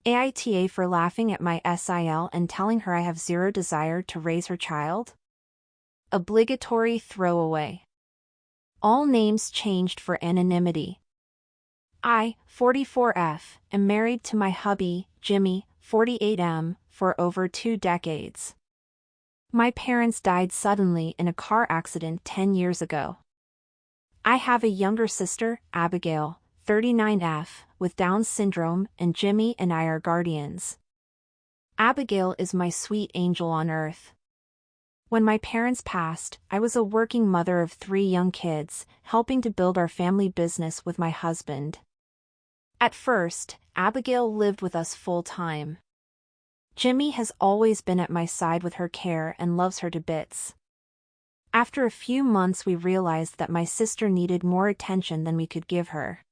AITA for laughing at my SIL and telling her I have zero desire to raise her child? Obligatory throwaway. All names changed for anonymity. I, 44F, am married to my hubby, Jimmy, 48M, for over 2 decades. My parents died suddenly in a car accident 10 years ago. I have a younger sister, Abigail, 39F, with Down syndrome, and Jimmy and I are guardians. Abigail is my sweet angel on earth. When my parents passed, I was a working mother of 3 young kids, helping to build our family business with my husband. At first, Abigail lived with us full-time. Jimmy has always been at my side with her care and loves her to bits. After a few months we realized that my sister needed more attention than we could give her.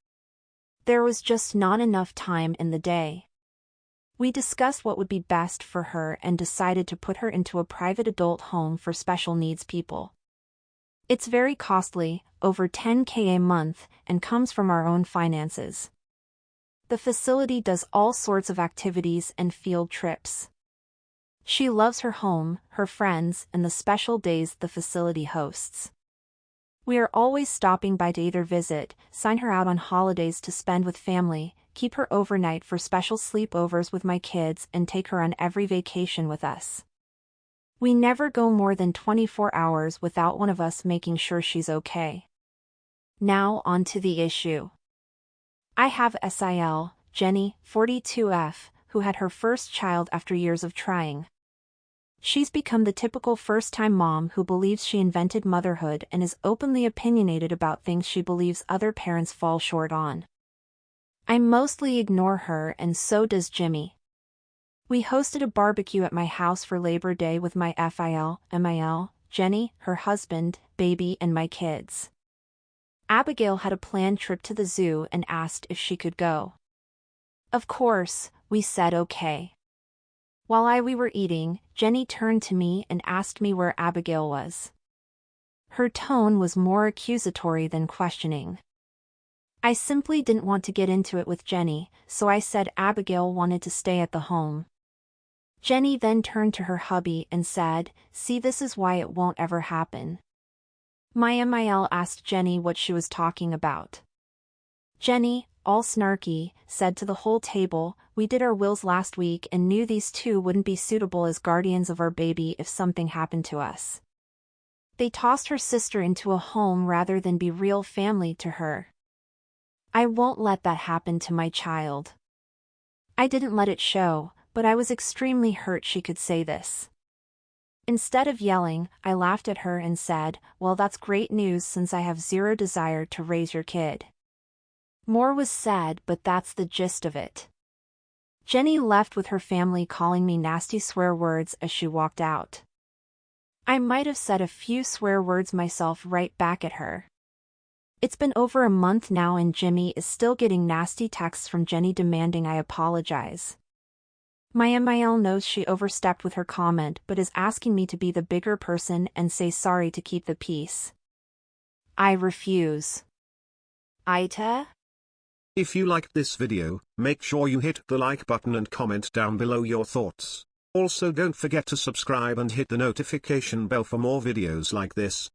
There was just not enough time in the day. We discussed what would be best for her and decided to put her into a private adult home for special needs people. It's very costly, over $10,000 a month, and comes from our own finances. The facility does all sorts of activities and field trips. She loves her home, her friends, and the special days the facility hosts. We are always stopping by to either visit, sign her out on holidays to spend with family, keep her overnight for special sleepovers with my kids, and take her on every vacation with us. We never go more than 24 hours without one of us making sure she's okay. Now on to the issue. I have SIL, Jenny, 42F, who had her first child after years of trying. She's become the typical first-time mom who believes she invented motherhood and is openly opinionated about things she believes other parents fall short on. I mostly ignore her, and so does Jimmy. We hosted a barbecue at my house for Labor Day with my MIL, Jenny, her husband, baby, and my kids. Abigail had a planned trip to the zoo and asked if she could go. Of course, we said okay. While we were eating, Jenny turned to me and asked me where Abigail was. Her tone was more accusatory than questioning. I simply didn't want to get into it with Jenny, so I said Abigail wanted to stay at the home. Jenny then turned to her hubby and said, "See, this is why it won't ever happen." My MIL asked Jenny what she was talking about. Jenny, all snarky, said to the whole table, "We did our wills last week and knew these two wouldn't be suitable as guardians of our baby if something happened to us. They tossed her sister into a home rather than be real family to her. I won't let that happen to my child." I didn't let it show, but I was extremely hurt she could say this. Instead of yelling, I laughed at her and said, "Well, that's great news since I have zero desire to raise your kid." More was said, but that's the gist of it. Jenny left with her family calling me nasty swear words as she walked out. I might have said a few swear words myself right back at her. It's been over a month now and Jimmy is still getting nasty texts from Jenny demanding I apologize. My MIL knows she overstepped with her comment but is asking me to be the bigger person and say sorry to keep the peace. I refuse. AITA? If you liked this video, make sure you hit the like button and comment down below your thoughts. Also don't forget to subscribe and hit the notification bell for more videos like this.